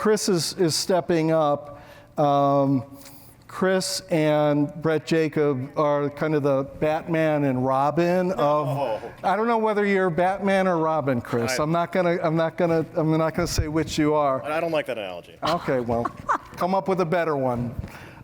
Chris is stepping up. Chris and Brett Jacob are kind of the Batman and Robin of. I don't know whether you're Batman or Robin, Chris. I'm not gonna say which you are. I don't like that analogy. Okay, well, come up with a better one.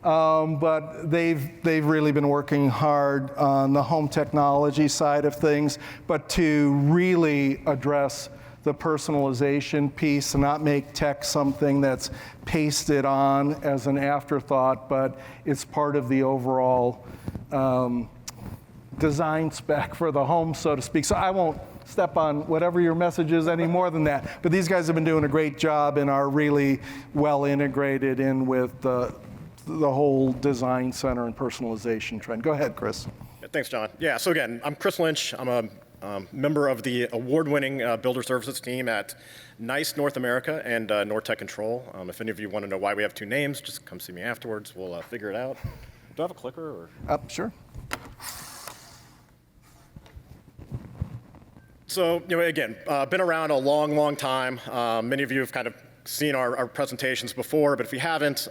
But they've really been working hard on the home technology side of things, but to really address the personalization piece and not make tech something that's pasted on as an afterthought, but it's part of the overall design spec for the home, so to speak. So I won't step on whatever your message is any more than that. But these guys have been doing a great job and are really well integrated in with the whole design center and personalization trend. Go ahead, Chris. Yeah, thanks, John. Yeah, so again, I'm Chris Lynch. I'm a member of the award-winning builder services team at NICE North America and Nortek Control. If any of you want to know why we have two names, just come see me afterwards. We'll figure it out. Do I have a clicker? Or? Sure. So, again, been around a long, long time. Many of you have kind of seen our presentations before, but if you haven't,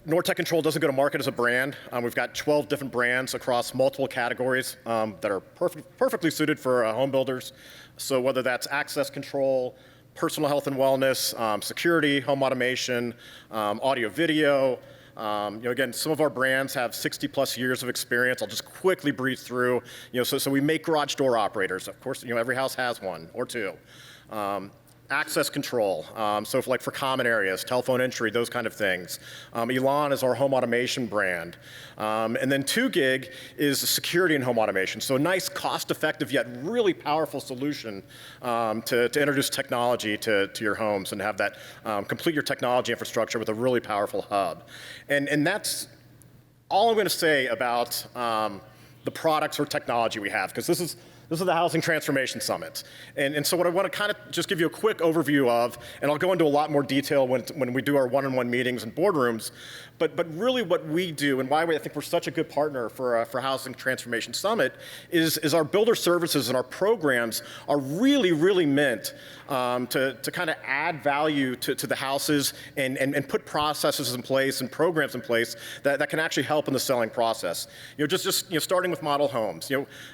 Nortek Control doesn't go to market as a brand. We've got 12 different brands across multiple categories that are perfectly suited for home builders. So whether that's access control, personal health and wellness, security, home automation, audio video. Again, some of our brands have 60 plus years of experience. I'll just quickly breeze through. So we make garage door operators. Of course, every house has one or two. Access control, so for common areas, telephone entry, those kind of things. Elan is our home automation brand. And then 2GIG is security and home automation. So a nice, cost-effective, yet really powerful solution to introduce technology to your homes and have that complete your technology infrastructure with a really powerful hub. And that's all I'm going to say about the products or technology we have, because this is the Housing Transformation Summit. And so what I want to kind of just give you a quick overview of, and I'll go into a lot more detail when we do our one-on-one meetings and boardrooms, but really what we do and why I think we're such a good partner for Housing Transformation Summit is our builder services and our programs are really, really meant to kind of add value to the houses and put processes in place and programs in place that can actually help in the selling process. Just starting with model homes.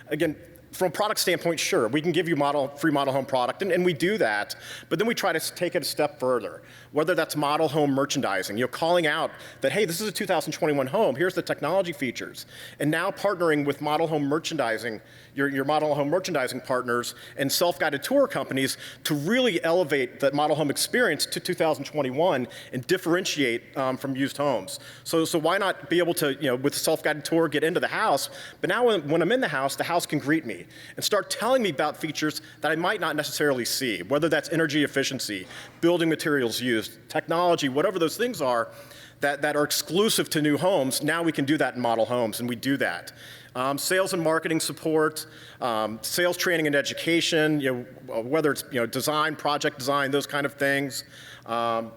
Again, from a product standpoint, sure, we can give you free model home product, and we do that, but then we try to take it a step further, whether that's model home merchandising, calling out that, hey, this is a 2021 home, here's the technology features, and now partnering with model home merchandising, your model home merchandising partners and self-guided tour companies to really elevate that model home experience to 2021 and differentiate from used homes. So why not be able to, with a self-guided tour, get into the house, but now when I'm in the house can greet me and start telling me about features that I might not necessarily see, whether that's energy efficiency, building materials used, technology, whatever those things are that are exclusive to new homes. Now we can do that in model homes, and we do that. Sales and marketing support, sales training and education, whether it's design, project design, those kind of things. And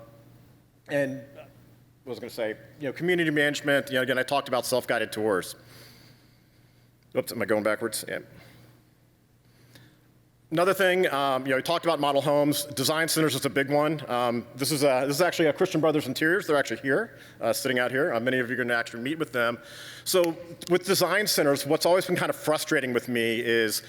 what was I going to say? Community management. Again, I talked about self-guided tours. Oops, am I going backwards? Yeah. Another thing, we talked about model homes. Design centers is a big one. This is actually Christian Brothers Interiors. They're actually here, sitting out here. Many of you are going to actually meet with them. So with design centers, what's always been kind of frustrating with me is,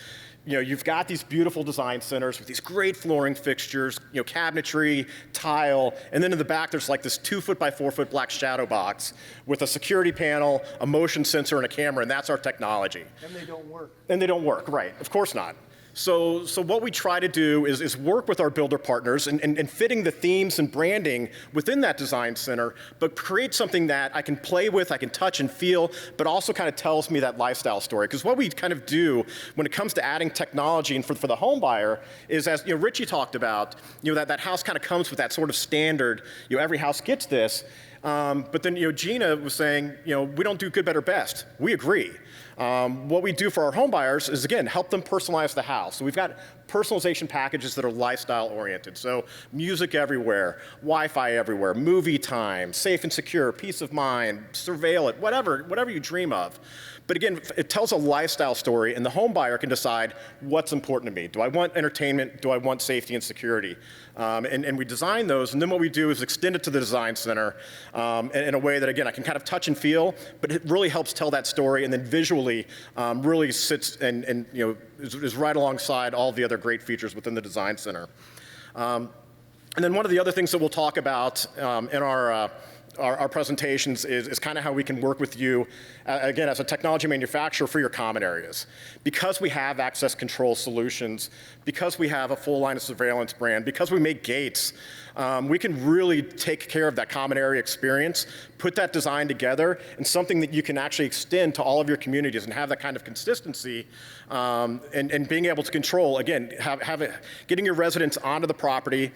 you've got these beautiful design centers with these great flooring fixtures, cabinetry, tile, and then in the back there's like this 2-foot by 4-foot black shadow box with a security panel, a motion sensor, and a camera, and that's our technology. And they don't work. And they don't work, right? Of course not. So what we try to do is work with our builder partners and fitting the themes and branding within that design center, but create something that I can play with, I can touch and feel, but also kind of tells me that lifestyle story. Because what we kind of do when it comes to adding technology and for the home buyer is, as Richie talked about, that house kind of comes with that sort of standard, every house gets this. But then Gina was saying, we don't do good, better, best. We agree. What we do for our home buyers is, again, help them personalize the house. So we've got personalization packages that are lifestyle oriented. So music everywhere, Wi-Fi everywhere, movie time, safe and secure, peace of mind, surveil it, whatever you dream of. But again, it tells a lifestyle story, and the home buyer can decide what's important to me. Do I want entertainment? Do I want safety and security? And we design those, and then what we do is extend it to the design center in a way that, again, I can kind of touch and feel, but it really helps tell that story, and then visually really sits and is right alongside all the other great features within the design center. And then one of the other things that we'll talk about in our presentations is kind of how we can work with you, again, as a technology manufacturer for your common areas. Because we have access control solutions, because we have a full line of surveillance brand, because we make gates, we can really take care of that common area experience, put that design together, and something that you can actually extend to all of your communities and have that kind of consistency and being able to control, again, getting your residents onto the property,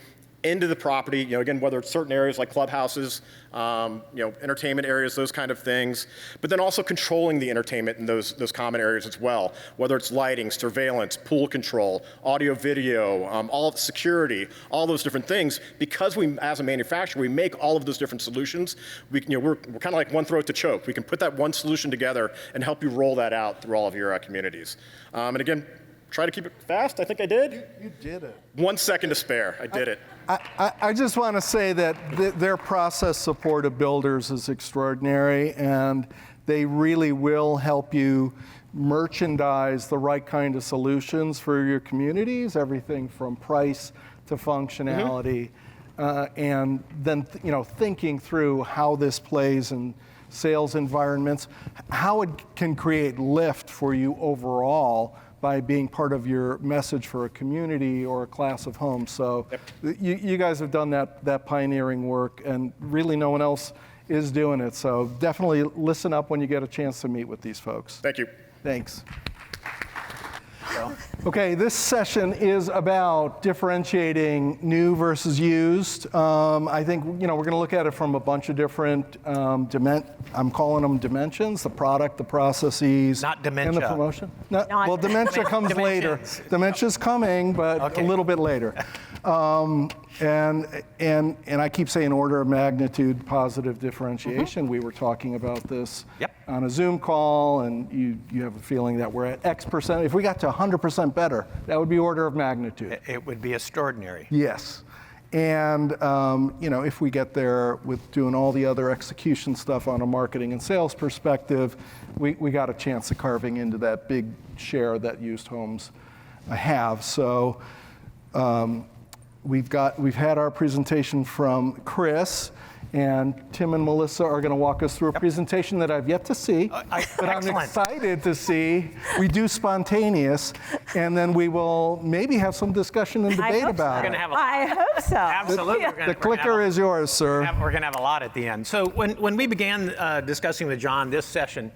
into the property, again, whether it's certain areas like clubhouses, entertainment areas, those kind of things, but then also controlling the entertainment in those common areas as well, whether it's lighting, surveillance, pool control, audio, video, all of the security, all those different things. Because we, as a manufacturer, we make all of those different solutions, we're kind of like one throat to choke. We can put that one solution together and help you roll that out through all of your communities. And again, try to keep it fast. I think I did. You did it. 1 second to spare. I did it. I just want to say that their process support of builders is extraordinary, and they really will help you merchandise the right kind of solutions for your communities, everything from price to functionality, and then thinking through how this plays in sales environments, how it can create lift for you overall by being part of your message for a community or a class of homes. So you guys have done that pioneering work, and really no one else is doing it. So definitely listen up when you get a chance to meet with these folks. Thank you. Thanks. Okay, this session is about differentiating new versus used. I think we're going to look at it from a bunch of different I'm calling them dimensions: the product, the processes, not dementia, and the promotion. Well, dementia comes later. Dementia's coming, but a little bit later. And I keep saying order of magnitude positive differentiation. We were talking about this on a Zoom call, and you have a feeling that we're at X percent. If we got to 100% better, that would be order of magnitude. It would be extraordinary. Yes. And if we get there with doing all the other execution stuff on a marketing and sales perspective, we got a chance of carving into that big share that used homes have. So we've had our presentation from Chris, and Tim and Melissa are going to walk us through a presentation that I've yet to see, but I'm excited to see. We do spontaneous, and then we will maybe have some discussion and debate about it. I hope so. Absolutely. The clicker is yours, sir. We're going to have a lot at the end. So when we began discussing with John this session,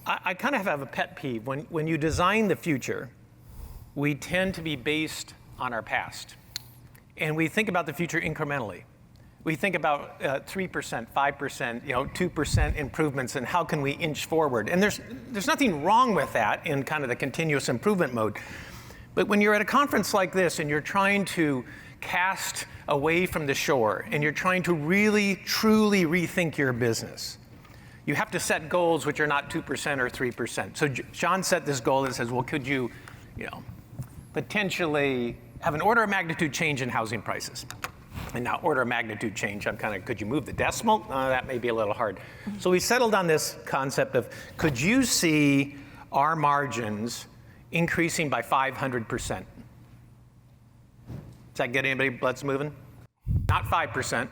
I kind of have a pet peeve. When you design the future, we tend to be based on our past. And we think about the future incrementally. We think about 3%, 5%, 2% improvements, and how can we inch forward? And there's nothing wrong with that in kind of the continuous improvement mode. But when you're at a conference like this and you're trying to cast away from the shore and you're trying to really, truly rethink your business, you have to set goals which are not 2% or 3%. So John set this goal that says, well, could you potentially have an order of magnitude change in housing prices? And now order of magnitude change, could you move the decimal? That may be a little hard. So we settled on this concept of, could you see our margins increasing by 500%? Does that get anybody bloods moving? Not 5%,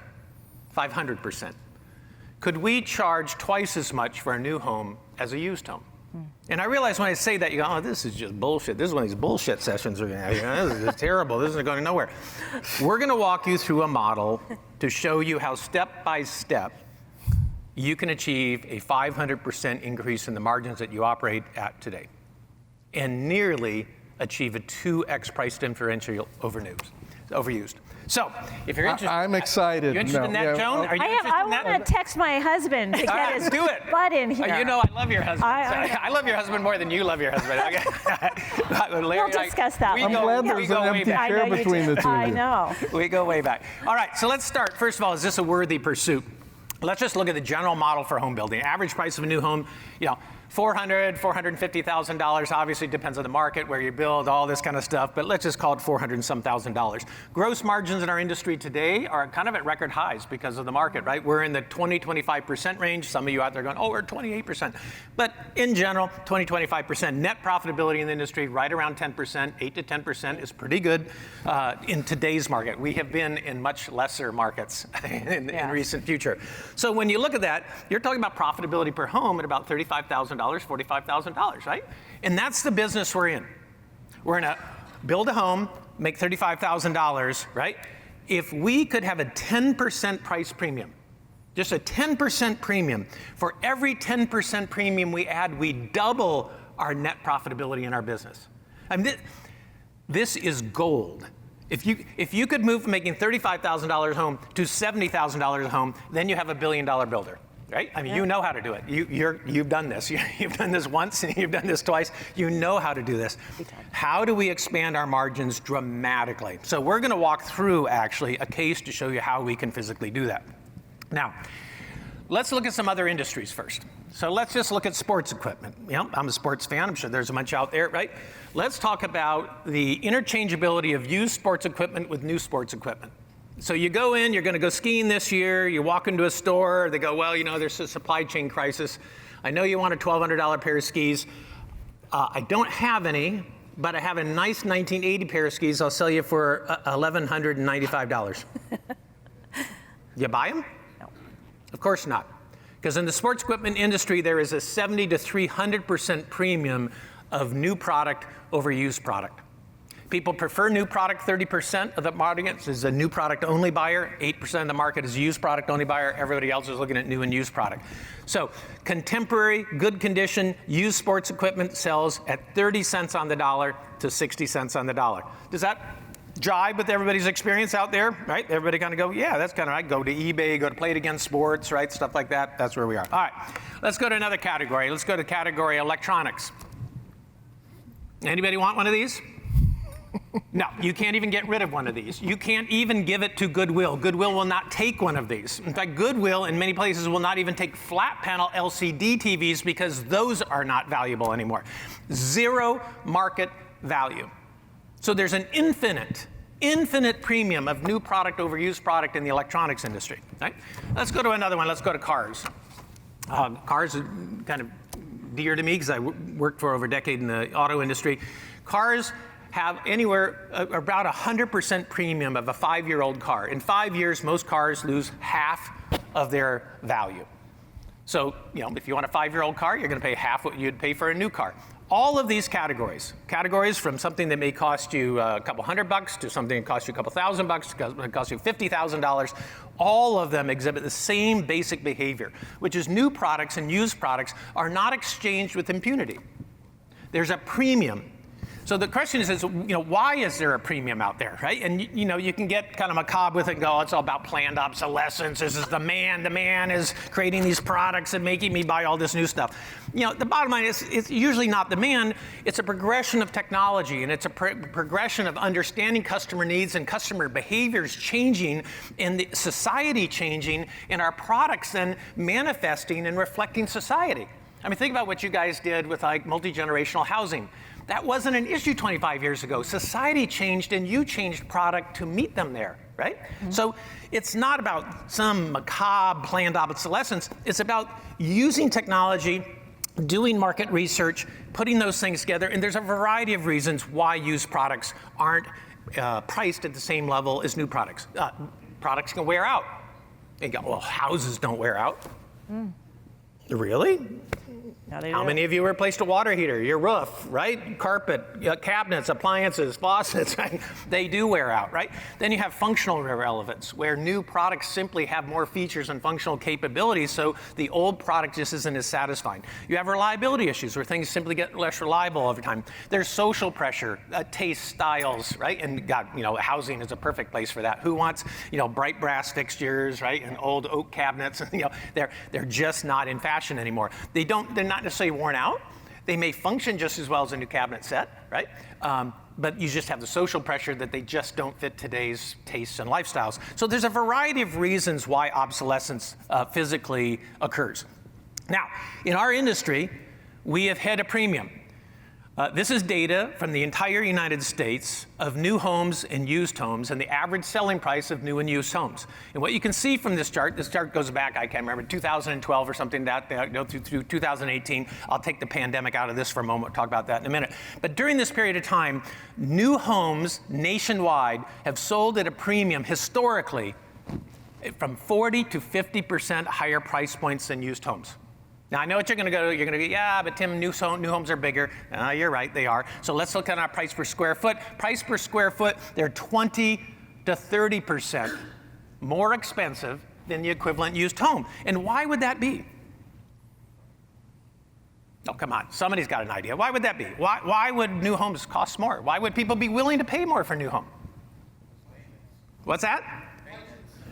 500%. Could we charge twice as much for a new home as a used home? And I realize when I say that, you go, oh, this is just bullshit. This is one of these bullshit sessions we're going to have. This is terrible. This isn't going nowhere. We're going to walk you through a model to show you how step by step you can achieve a 500% increase in the margins that you operate at today and nearly achieve a 2x price differential over used. So, if you're interested, I'm excited. You interested in that, Joan? Are you interested I in that? want to text my husband to get his do it. butt in here. You know I love your husband. I love your husband more than you love your husband. Okay. Larry, We'll discuss that one. I'm glad there's an empty I know chair you between do. the two I of you. know. We go way back. All right, so let's start. First of all, is this a worthy pursuit? Let's just look at the general model for home building. Average price of a new home, $450,000, $400,000. Obviously, it depends on the market, where you build, all this kind of stuff. But let's just call it $400 and some thousand. Gross margins in our industry today are kind of at record highs because of the market, right? We're in the 20-25% range. Some of you out there going, oh, we're 28%. But in general, 20-25%. Net profitability in the industry, right around 10%. 8 to 10% is pretty good in today's market. We have been in much lesser markets in recent future. So when you look at that, you're talking about profitability per home at about $35,000, $45,000, right? And that's the business we're in. We're gonna build a home, make $35,000, right? If we could have a 10% price premium, just a 10% premium, for every 10% premium we add, we double our net profitability in our business. I mean, this is gold. If you could move from making $35,000 a home to $70,000 a home, then you have a $1 billion builder, right? I mean, you know how to do it. You've done this. You've done this once, and you've done this twice. You know how to do this. How do we expand our margins dramatically? So we're going to walk through, actually, a case to show you how we can physically do that. Now, let's look at some other industries first. So let's just look at sports equipment. I'm a sports fan. I'm sure there's a bunch out there, right? Let's talk about the interchangeability of used sports equipment with new sports equipment. So you go in, you're going to go skiing this year. You walk into a store. They go, well, there's a supply chain crisis. I know you want a $1,200 pair of skis. I don't have any, but I have a nice 1980 pair of skis I'll sell you for $1,195. You buy them? No. Of course not. Because in the sports equipment industry, there is a 70 to 300% premium of new product over used product. People prefer new product. 30% of the market is a new product only buyer. 8% of the market is a used product only buyer. Everybody else is looking at new and used product. So contemporary, good condition, used sports equipment sells at 30 cents on the dollar to 60 cents on the dollar. Does that jive with everybody's experience out there, right? Everybody kind of go, yeah, that's kind of right. Go to eBay, go to Play It Again Sports, right? Stuff like that. That's where we are. All right, let's go to another category. Let's go to category electronics. Anybody want one of these? No, you can't even get rid of one of these. You can't even give it to Goodwill. Goodwill will not take one of these. In fact, Goodwill in many places will not even take flat panel LCD TVs because those are not valuable anymore. Zero market value. So there's an infinite premium of new product over used product in the electronics industry. Right? Let's go to another one. Let's go to cars. Cars are kind of dear to me because I worked for over a decade in the auto industry. Cars have anywhere about 100% premium of a 5-year-old car. In 5 years, most cars lose half of their value. So, if you want a 5-year-old car, you're going to pay half what you'd pay for a new car. All of these categories from something that may cost you a couple $100 to something that costs you a couple $1,000, that costs you $50,000, all of them exhibit the same basic behavior, which is new products and used products are not exchanged with impunity. There's a premium. So the question is, why is there a premium out there, right? And you can get kind of macabre with it and go, it's all about planned obsolescence. This is the man is creating these products and making me buy all this new stuff. The bottom line is, it's usually not demand. It's a progression of technology, and it's a progression of understanding customer needs and customer behaviors changing, and the society changing, and our products then manifesting and reflecting society. I mean, think about what you guys did with multi-generational housing. That wasn't an issue 25 years ago. Society changed and you changed product to meet them there, right? Mm-hmm. So it's not about some macabre planned obsolescence. It's about using technology, doing market research, putting those things together, and there's a variety of reasons why used products aren't priced at the same level as new products. Products can wear out. And you go, well, houses don't wear out. Really? No, they How do. many of you replaced a water heater, your roof, right? Carpet, cabinets, appliances, faucets, right? They do wear out, right? Then you have functional relevance, where new products simply have more features and functional capabilities, so the old product just isn't as satisfying. You have reliability issues, where things simply get less reliable over time. There's social pressure, taste, styles, right? And God, housing is a perfect place for that. Who wants, bright brass fixtures, right? And old oak cabinets, they're just not in fashion anymore. They're not necessarily worn out. They may function just as well as a new cabinet set, right? But you just have the social pressure that they just don't fit today's tastes and lifestyles. So there's a variety of reasons why obsolescence physically occurs. Now, in our industry, we have had a premium. This is data from the entire United States of new homes and used homes and the average selling price of new and used homes. And what you can see from this chart goes back, I can't remember, 2012 or something, through 2018. I'll take the pandemic out of this for a moment, talk about that in a minute. But during this period of time, new homes nationwide have sold at a premium historically from 40 to 50% higher price points than used homes. Now, I know what you're going to go. You're going to go, yeah, but Tim, new homes are bigger. You're right, they are. So let's look at our price per square foot. Price per square foot, they're 20 to 30% more expensive than the equivalent used home. And why would that be? Oh, come on. Somebody's got an idea. Why would that be? Why would new homes cost more? Why would people be willing to pay more for a new home? What's that?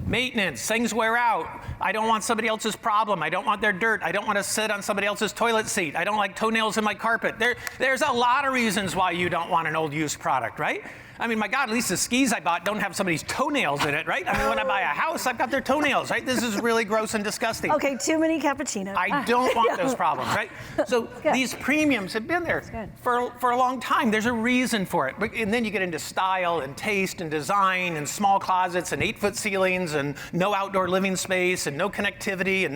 Maintenance, things wear out. I don't want somebody else's problem. I don't want their dirt. I don't want to sit on somebody else's toilet seat. I don't like toenails in my carpet. There's a lot of reasons why you don't want an old used product, right? I mean, my God, at least the skis I bought don't have somebody's toenails in it, right? I mean, when I buy a house, I've got their toenails, right? This is really gross and disgusting. Okay, too many cappuccinos. I don't want those problems, right? So these premiums have been there for a long time. There's a reason for it. And then you get into style and taste and design and small closets and 8-foot ceilings and no outdoor living space and no connectivity and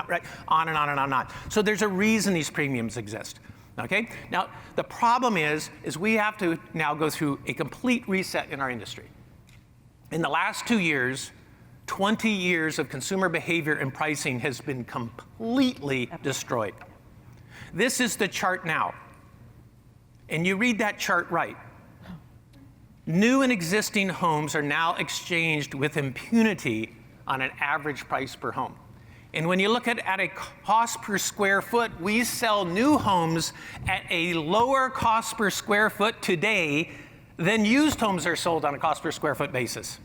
right, on and on and on and on. So there's a reason these premiums exist. Okay? Now, the problem is we have to now go through a complete reset in our industry. In the last 2 years, 20 years of consumer behavior and pricing has been completely destroyed. This is the chart now. And you read that chart right. New and existing homes are now exchanged with impunity on an average price per home. And when you look at a cost per square foot, we sell new homes at a lower cost per square foot today than used homes are sold on a cost per square foot basis.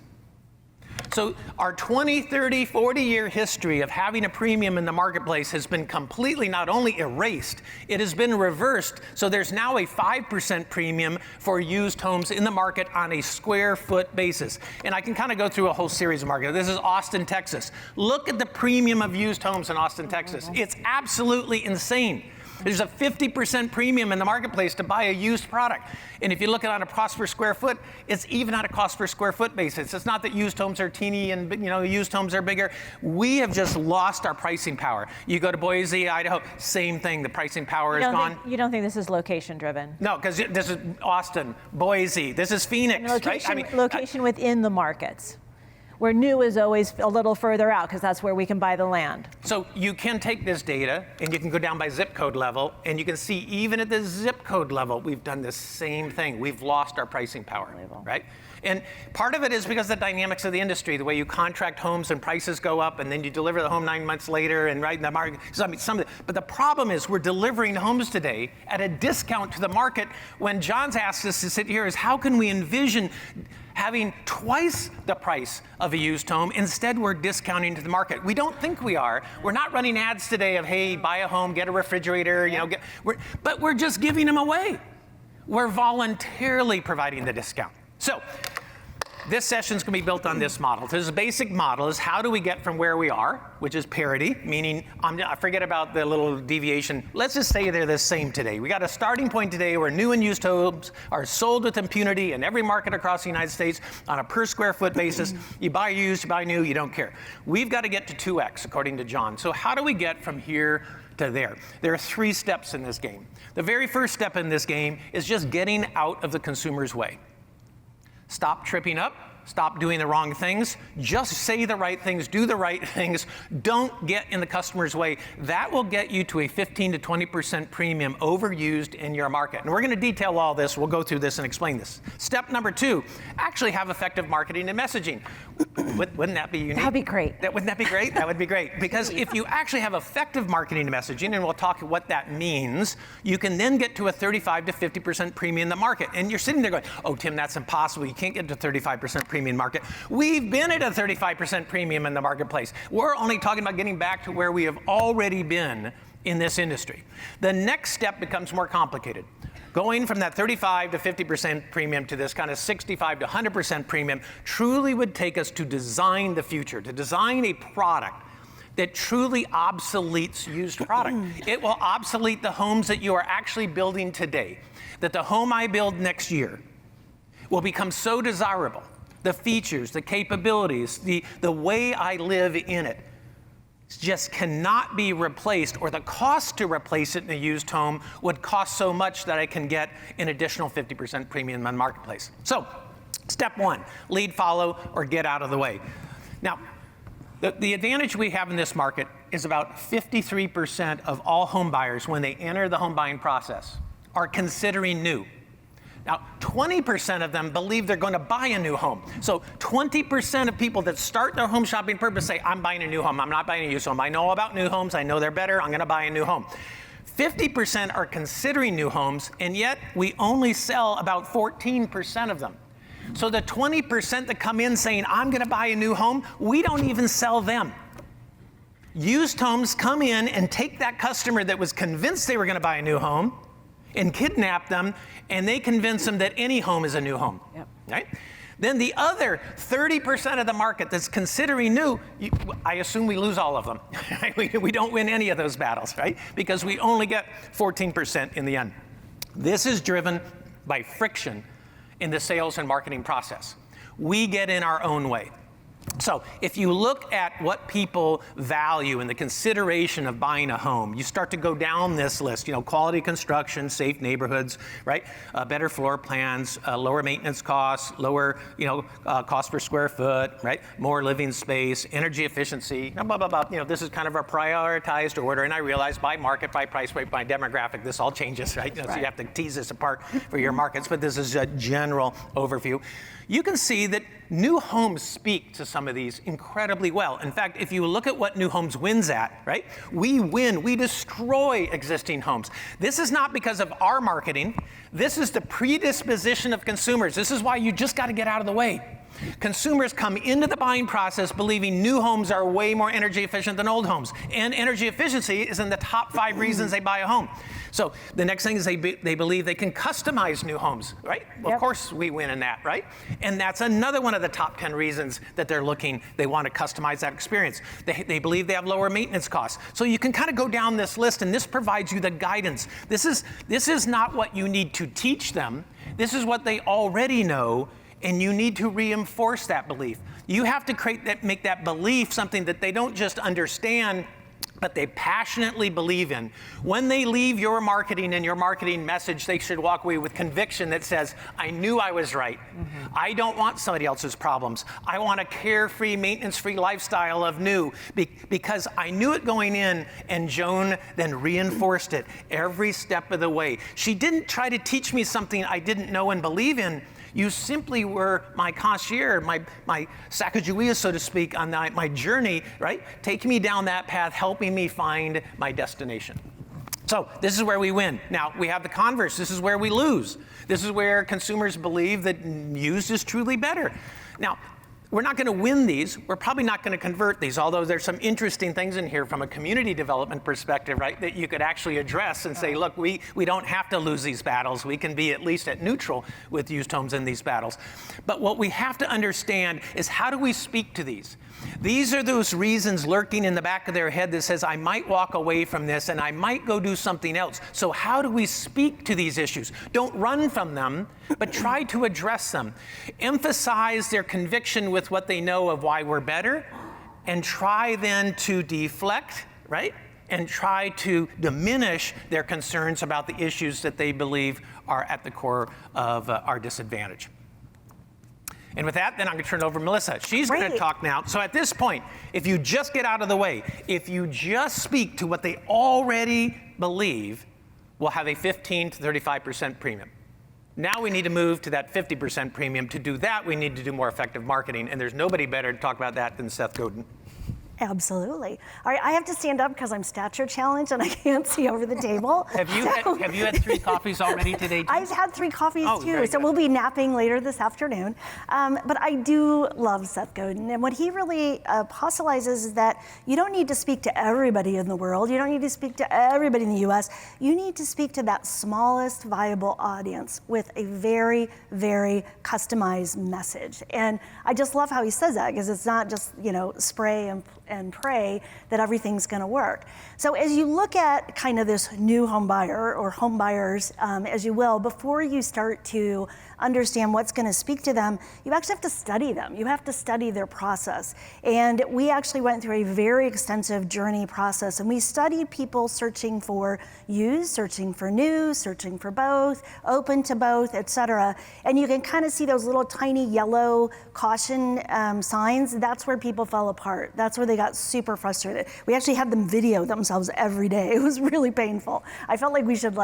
So our 20, 30, 40-year history of having a premium in the marketplace has been completely not only erased, it has been reversed. So there's now a 5% premium for used homes in the market on a square foot basis. And I can kind of go through a whole series of markets. This is Austin, Texas. Look at the premium of used homes in Austin, Texas. It's absolutely insane. There's a 50% premium in the marketplace to buy a used product. And if you look at it on a cost per square foot, it's even on a cost per square foot basis. It's not that used homes are teeny and used homes are bigger. We have just lost our pricing power. You go to Boise, Idaho, same thing. The pricing power is gone. You don't think this is location driven? No, because this is Austin, Boise, this is Phoenix, Location, right? location within the markets, where new is always a little further out because that's where we can buy the land. So you can take this data and you can go down by zip code level and you can see even at the zip code level, we've done the same thing. We've lost our pricing power, right? And part of it is because of the dynamics of the industry, the way you contract homes and prices go up and then you deliver the home 9 months later and right in the market. So, I mean, but the problem is we're delivering homes today at a discount to the market when John's asked us to sit here is how can we envision having twice the price of a used home? Instead, we're discounting to the market. We don't think we are. We're not running ads today of, hey, buy a home, get a refrigerator, but we're just giving them away. We're voluntarily providing the discount. So this session's going to be built on this model. This basic model is how do we get from where we are, which is parity, meaning I forget about the little deviation. Let's just say they're the same today. We got a starting point today where new and used homes are sold with impunity in every market across the United States on a per square foot basis. You buy used, you buy new, you don't care. We've got to get to 2x, according to John. So how do we get from here to there? There are 3 steps in this game. The very first step in this game is just getting out of the consumer's way. Stop tripping up stop doing the wrong things. Just say the right things, do the right things. Don't get in the customer's way. That will get you to a 15 to 20% premium overused in your market. And we're going to detail all this. We'll go through this and explain this. Step number 2, actually have effective marketing and messaging. Wouldn't that be unique? That'd be great. Wouldn't that be great? That would be great. Because if you actually have effective marketing and messaging, and we'll talk what that means, you can then get to a 35 to 50% premium in the market. And you're sitting there going, oh, Tim, that's impossible. You can't get to 35% premium market. We've been at a 35% premium in the marketplace. We're only talking about getting back to where we have already been in this industry. The next step becomes more complicated. Going from that 35 to 50% premium to this kind of 65 to 100% premium truly would take us to design the future, to design a product that truly obsoletes used product. It will obsolete the homes that you are actually building today, that the home I build next year will become so desirable. The features, the capabilities, the way I live in it just cannot be replaced, or the cost to replace it in a used home would cost so much that I can get an additional 50% premium in the marketplace. So, step 1, lead, follow, or get out of the way. Now, the advantage we have in this market is about 53% of all home buyers, when they enter the home buying process, are considering new. Now, 20% of them believe they're going to buy a new home. So 20% of people that start their home shopping purpose say, I'm buying a new home, I'm not buying a used home. I know about new homes, I know they're better, I'm going to buy a new home. 50% are considering new homes, and yet we only sell about 14% of them. So the 20% that come in saying, I'm going to buy a new home, we don't even sell them. Used homes come in and take that customer that was convinced they were going to buy a new home and kidnap them, and they convince them that any home is a new home. Yep. Right? Then the other 30% of the market that's considering new, I assume we lose all of them. We don't win any of those battles, right? Because we only get 14% in the end. This is driven by friction in the sales and marketing process. We get in our own way. So if you look at what people value in the consideration of buying a home, you start to go down this list, quality construction, safe neighborhoods, right? Better floor plans, lower maintenance costs, lower, cost per square foot, right? More living space, energy efficiency, blah, blah, blah. This is kind of a prioritized order, and I realize by market, by price point, by demographic, this all changes, right? So you have to tease this apart for your markets, but this is a general overview. You can see that new homes speak to some of these incredibly well. In fact, if you look at what new homes wins at, right? We win, we destroy existing homes. This is not because of our marketing. This is the predisposition of consumers. This is why you just got to get out of the way. Consumers come into the buying process believing new homes are way more energy efficient than old homes. And energy efficiency is in the top 5 reasons they buy a home. So the next thing is they believe they can customize new homes, right? Well, Yep. Of course we win in that, right? And that's another one of the top 10 reasons that they want to customize that experience. They believe they have lower maintenance costs. So you can kind of go down this list, and this provides you the guidance. This is not what you need to teach them. This is what they already know, and you need to reinforce that belief. You have to make that belief something that they don't just understand, but they passionately believe in. When they leave your marketing and your marketing message, they should walk away with conviction that says, I knew I was right. Mm-hmm. I don't want somebody else's problems. I want a carefree, maintenance-free lifestyle of new, because I knew it going in, and Joan then reinforced it every step of the way. She didn't try to teach me something I didn't know and believe in. You simply were my concierge, my Sacagawea, so to speak, on my journey, right? Taking me down that path, helping me find my destination. So this is where we win. Now, we have the converse. This is where we lose. This is where consumers believe that used is truly better. Now, we're not going to win these. We're probably not going to convert these, although there's some interesting things in here from a community development perspective, right, that you could actually address and say, look, we don't have to lose these battles. We can be at least at neutral with used homes in these battles. But what we have to understand is, how do we speak to these? These are those reasons lurking in the back of their head that says, I might walk away from this and I might go do something else. So how do we speak to these issues? Don't run from them, but try to address them. Emphasize their conviction with what they know of why we're better, and try then to deflect, right? And try to diminish their concerns about the issues that they believe are at the core of our disadvantage. And with that, then I'm going to turn it over to Melissa. She's going to Great. talk now. So at this point, if you just get out of the way, if you just speak to what they already believe, we'll have a 15 to 35% premium. Now we need to move to that 50% premium. To do that, we need to do more effective marketing, and there's nobody better to talk about that than Seth Godin. Absolutely. All right, I have to stand up because I'm stature challenged and I can't see over the table. Have you had 3 coffees already today, too? I've had 3 coffees Oh, too, very so good. we'll be napping later this afternoon. But I do love Seth Godin, and what he really apostolizes is that you don't need to speak to everybody in the world. You don't need to speak to everybody in the U.S. You need to speak to that smallest viable audience with a very, very customized message. And I just love how he says that, because it's not just, spray and pray that everything's going to work. So as you look at kind of this new home buyer or home buyers, as you will, before you start to understand what's going to speak to them, you actually have to study them. You have to study their process. And we actually went through a very extensive journey process, and we studied people searching for used, searching for new, searching for both, open to both, etc. And you can kind of see those little tiny yellow caution signs. That's where people fell apart. That's where they got super frustrated. We actually had them video themselves every day. It was really painful. I felt like we should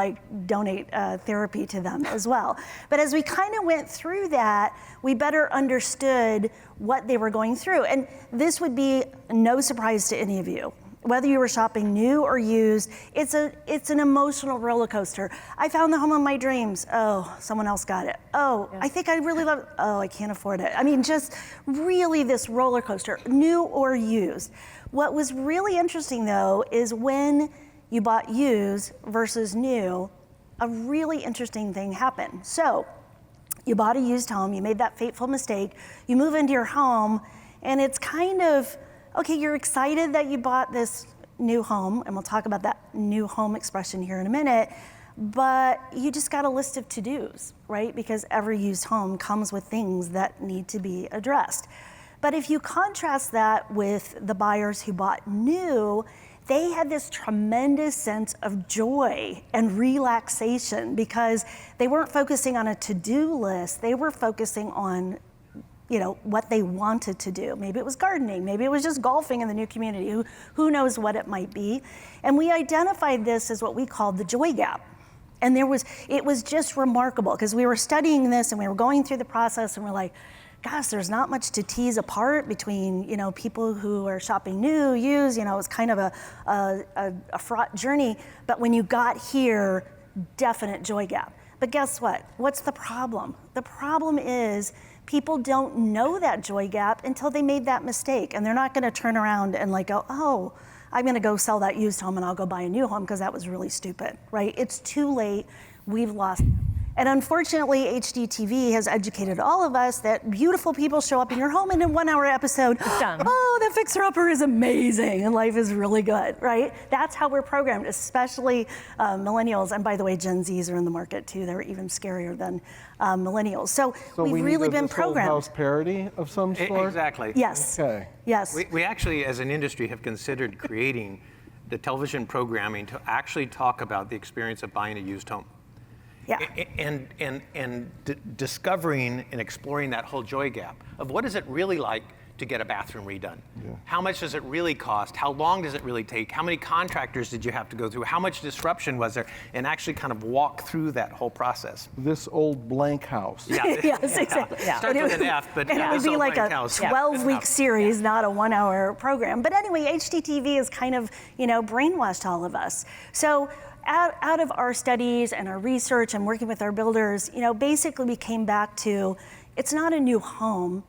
donate therapy to them as well. But as we kind of went through that, we better understood what they were going through. And this would be no surprise to any of you. Whether you were shopping new or used, it's an emotional roller coaster. I found the home of my dreams. Oh, someone else got it. Oh, yeah. I think I really love it. Oh, I can't afford it. I mean, just really this roller coaster, new or used. What was really interesting though is when you bought used versus new, a really interesting thing happened. So you bought a used home, you made that fateful mistake, you move into your home, and it's kind of, okay, you're excited that you bought this new home, and we'll talk about that new home expression here in a minute, but you just got a list of to-dos, right? Because every used home comes with things that need to be addressed. But if you contrast that with the buyers who bought new, they had this tremendous sense of joy and relaxation because they weren't focusing on a to-do list, they were focusing on what they wanted to do. Maybe it was gardening, maybe it was just golfing in the new community, who knows what it might be. And we identified this as what we called the joy gap. And it was just remarkable because we were studying this and we were going through the process and we're like, gosh, there's not much to tease apart between, people who are shopping new, used, it's kind of a fraught journey. But when you got here, definite joy gap. But guess what? What's the problem? The problem is people don't know that joy gap until they made that mistake. And they're not gonna turn around and go, oh, I'm gonna go sell that used home and I'll go buy a new home because that was really stupid, right? It's too late, we've lost them. And unfortunately, HGTV has educated all of us that beautiful people show up in your home and in a 1-hour episode, Done. oh, the fixer-upper is amazing and life is really good, right? That's how we're programmed, especially millennials. And by the way, Gen Zs are in the market too. They're even scarier than millennials. So we've really been programmed. House parody of some sort? Exactly. Yes. Okay. Yes. We actually, as an industry, have considered creating the television programming to actually talk about the experience of buying a used home. Yeah. And discovering and exploring that whole joy gap of what is it really like to get a bathroom redone? Yeah. How much does it really cost? How long does it really take? How many contractors did you have to go through? How much disruption was there? And actually kind of walk through that whole process. This old blank house. Yeah. Yes, exactly. Yeah. Starts with an F, but and it would be like a house. 12-week series, not a 1-hour program. But anyway, HGTV has kind of, brainwashed all of us. So out of our studies and our research and working with our builders, basically we came back to, it's not a new home,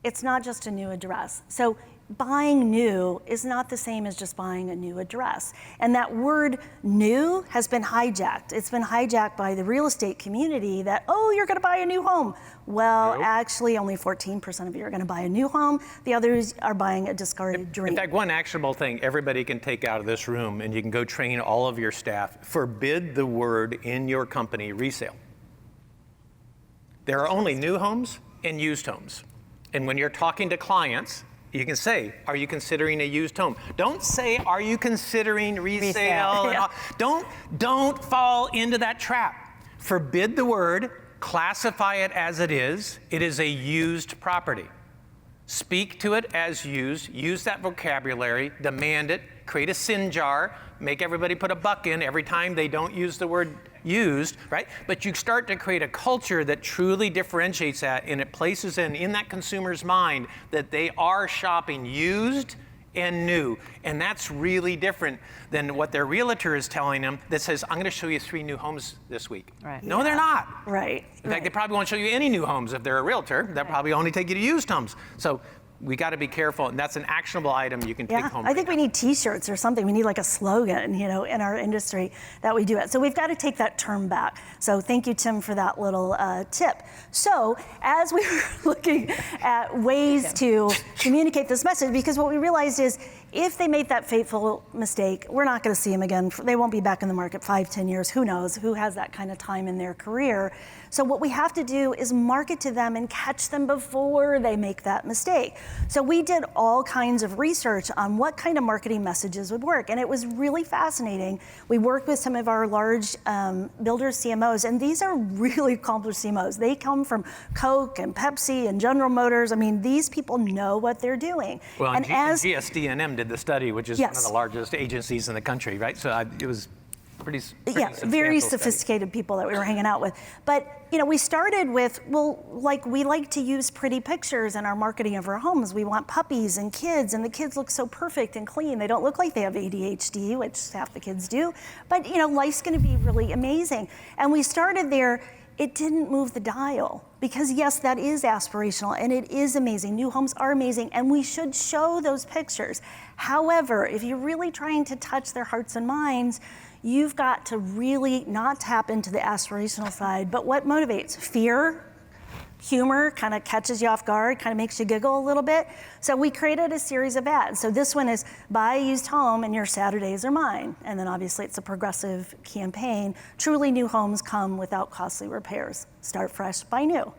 it's not just a new address. So buying new is not the same as just buying a new address. And that word new has been hijacked. It's been hijacked by the real estate community that, oh, you're gonna buy a new home. Well, actually only 14% of you are gonna buy a new home. The others are buying a discarded dream. In fact, one actionable thing everybody can take out of this room, and you can go train all of your staff, forbid the word in your company resale. There are only new homes and used homes. And when you're talking to clients, you can say, are you considering a used home? Don't say, are you considering resale? Yeah. Don't fall into that trap. Forbid the word, Classify it as it is. It is a used property. Speak to it as used. Use that vocabulary. Demand it. Create a sin jar. Make everybody put a buck in every time they don't use the word used, right? But you start to create a culture that truly differentiates that, and it places in that consumer's mind that they are shopping used and new. And that's really different than what their realtor is telling them that says, I'm going to show you 3 new homes this week. Right. No, they're not. Right. In fact, they probably won't show you any new homes if they're a realtor. They'll probably only take you to used homes. So we got to be careful, and that's an actionable item you can take home. I think we need T-shirts or something. We need like a slogan, you know, in our industry that we do it. So we've got to take that term back. So thank you, Tim, for that little tip. So as we were looking at ways to communicate this message, because what we realized is if they made that fateful mistake, we're not going to see them again. They won't be back in the market 5, 10 years. Who knows? Who has that kind of time in their career? So what we have to do is market to them and catch them before they make that mistake. So we did all kinds of research on what kind of marketing messages would work, and it was really fascinating. We worked with some of our large builders, CMOs, and these are really accomplished CMOs. They come from Coke and Pepsi and General Motors. I mean, these people know what they're doing. Well, and GSD&M did the study, which is one of the largest agencies in the country, right? So it was pretty very substantial sophisticated people that we were hanging out with. But you know, we started with, well, like we like to use pretty pictures in our marketing of our homes. We want puppies and kids, and the kids look so perfect and clean. They don't look like they have ADHD, which half the kids do. But you know, life's going to be really amazing. And we started there. It didn't move the dial, because yes, that is aspirational and it is amazing. New homes are amazing and we should show those pictures. However, if you're really trying to touch their hearts and minds, you've got to really not tap into the aspirational side, but what motivates? Fear, humor, kind of catches you off guard, kind of makes you giggle a little bit. So we created a series of ads. So this one is buy a used home and your Saturdays are mine. And then obviously it's a progressive campaign. Truly new homes come without costly repairs. Start fresh, buy new.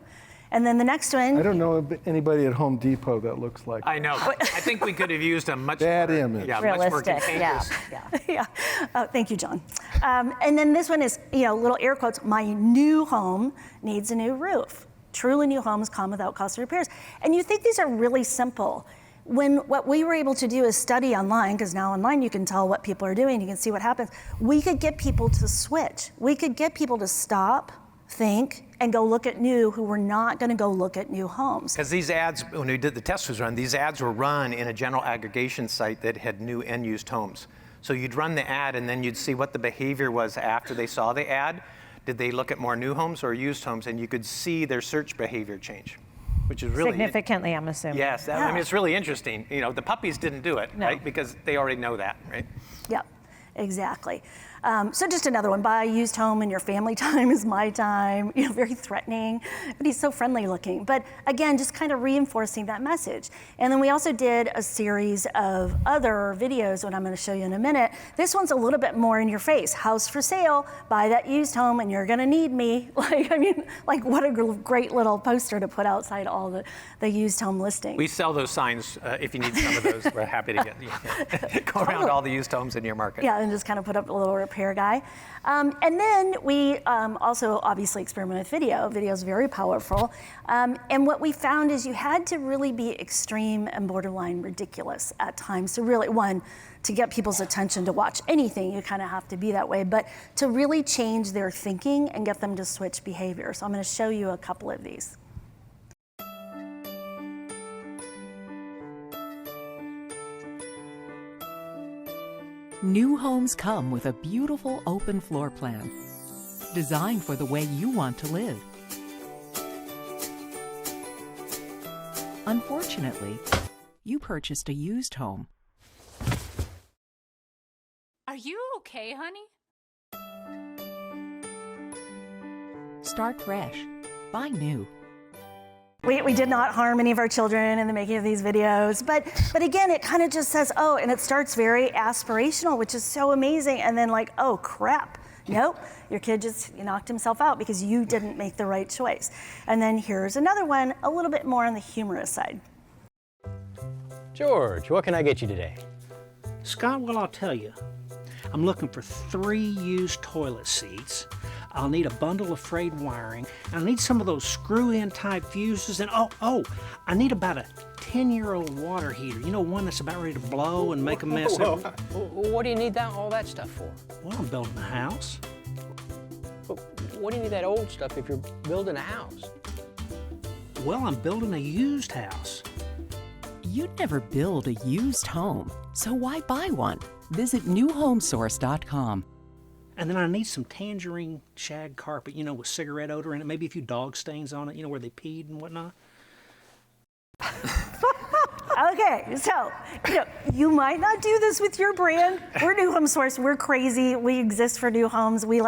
And then the next one. I don't know of anybody at Home Depot that looks like I know. I think we could have used a much Bad more, image. much more Realistic, contagious. Yeah. Thank you, John. And then this one is, you know, little air quotes, my new home needs a new roof. Truly new homes come without costly repairs. And you think these are really simple. When what we were able to do is study online, because now online you can tell what people are doing, you can see what happens. We could get people to switch. We could get people to stop, think, and go look at new who were not going to go look at new homes. Because these ads, when we did the test was run, these ads were run in a general aggregation site that had new and used homes. So you'd run the ad and then you'd see what the behavior was after they saw the ad. Did they look at more new homes or used homes? And you could see their search behavior change, which is really significantly, I'm assuming. Yes, I mean, it's really interesting. You know, the puppies didn't do it, No. right? Because they already know that, right? Yep, exactly. So just another one, buy a used home and your family time is my time. You know, very threatening, but he's so friendly looking. But again, just kind of reinforcing that message. And then we also did a series of other videos, what I'm going to show you in a minute. This one's a little bit more in your face. House for sale, buy that used home and you're going to need me. Like, I mean, like what a great little poster to put outside all the used home listings. We sell those signs. If you need some of those, we're happy to get go around all the used homes in your market. Yeah, and just kind of put up a little repair guy. And then we also obviously experiment with video. Video is very powerful. And what we found is you had to really be extreme and borderline ridiculous at times to really, one, to get people's attention to watch anything, you kind of have to be that way, but to really change their thinking and get them to switch behavior. So I'm going to show you a couple of these. New homes come with a beautiful open floor plan, designed for the way you want to live. Unfortunately, you purchased a used home. Are you okay, honey? Start fresh. Buy new. We did not harm any of our children in the making of these videos, but again, it kind of just says, oh, and it starts very aspirational, which is so amazing, and then like, oh crap, nope, your kid just knocked himself out because you didn't make the right choice. And then here's another one, a little bit more on the humorous side. George, what can I get you today? Scott, well, I'll tell you. I'm looking for 3 used toilet seats, I'll need a bundle of frayed wiring. I'll need some of those screw-in type fuses, and I need about a 10-year-old water heater. You know, one that's about ready to blow and make a mess. What do you need all that stuff for? Well, I'm building a house. But what do you need that old stuff if you're building a house? Well, I'm building a used house. You'd never build a used home, so why buy one? Visit newhomesource.com. And then I need some tangerine shag carpet, you know, with cigarette odor in it, maybe a few dog stains on it, you know, where they peed and whatnot. Okay, so you might not do this with your brand. We're New Home Source. We're crazy. We exist for new homes. We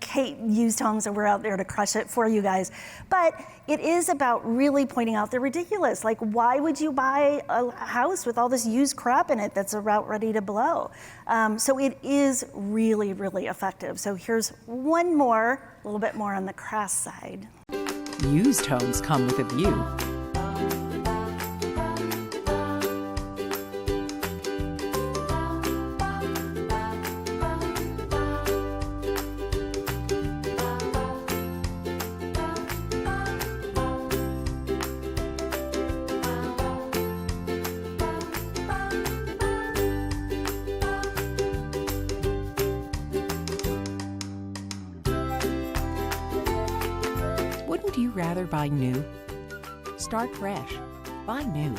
hate used homes, and we're out there to crush it for you guys. But it is about really pointing out the ridiculous. Like, why would you buy a house with all this used crap in it that's about ready to blow? So it is really, really effective. So here's one more, a little bit more on the crass side. Used homes come with a view. Wouldn't you rather buy new? Start fresh. Buy new.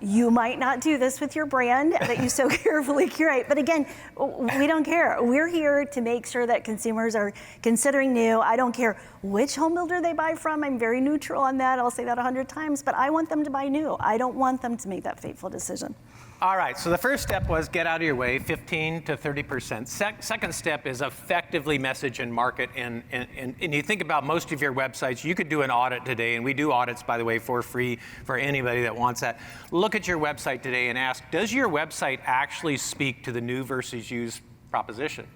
You might not do this with your brand that you so carefully curate, but again, we don't care. We're here to make sure that consumers are considering new. I don't care which home builder they buy from. I'm very neutral on that. I'll say that 100 times, but I want them to buy new. I don't want them to make that fateful decision. All right, so the first step was get out of your way, 15 to 30%. Second step is effectively message and market. And you think about most of your websites, you could do an audit today, and we do audits, by the way, for free for anybody that wants that. Look at your website today and ask, does your website actually speak to the new versus used proposition?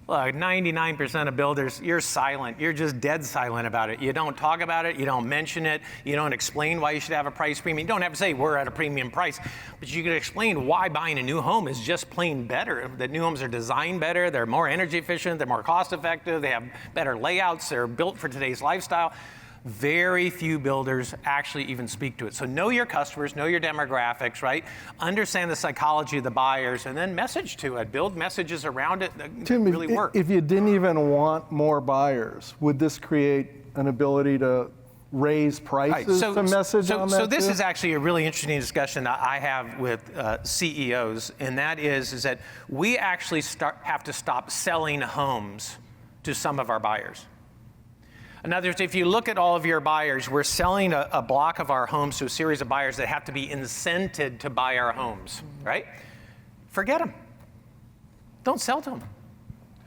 Look, 99% of builders, you're silent. You're just dead silent about it. You don't talk about it. You don't mention it. You don't explain why you should have a price premium. You don't have to say we're at a premium price, but you can explain why buying a new home is just plain better. That new homes are designed better. They're more energy efficient. They're more cost effective. They have better layouts. They're built for today's lifestyle. Very few builders actually even speak to it. So know your customers, know your demographics, right? Understand the psychology of the buyers, and then message to it. Build messages around it that Tim, really work. If you didn't even want more buyers, would this create an ability to raise prices to message on that? So this too? is actually a really interesting discussion that I have with CEOs, and that is that we actually have to stop selling homes to some of our buyers. In other words, if you look at all of your buyers, we're selling a block of our homes to a series of buyers that have to be incented to buy our homes, right? Forget them. Don't sell to them.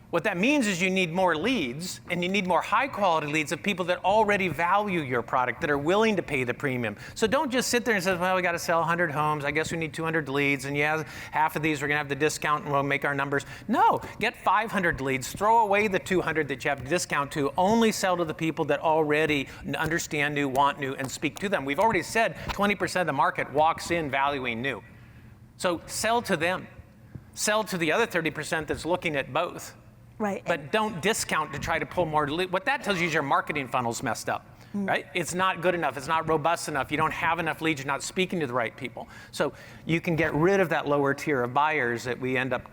What that means is you need more leads, and you need more high-quality leads of people that already value your product, that are willing to pay the premium. So don't just sit there and say, well, we got to sell 100 homes. I guess we need 200 leads, and yeah, half of these we're going to have the discount, and we'll make our numbers. No, get 500 leads. Throw away the 200 that you have to discount to. Only sell to the people that already understand new, want new, and speak to them. We've already said 20% of the market walks in valuing new. So sell to them. Sell to the other 30% that's looking at both. Right. But don't discount to try to pull more leads. What that tells you is your marketing funnel's messed up, right? It's not good enough. It's not robust enough. You don't have enough leads. You're not speaking to the right people. So you can get rid of that lower tier of buyers that we end up,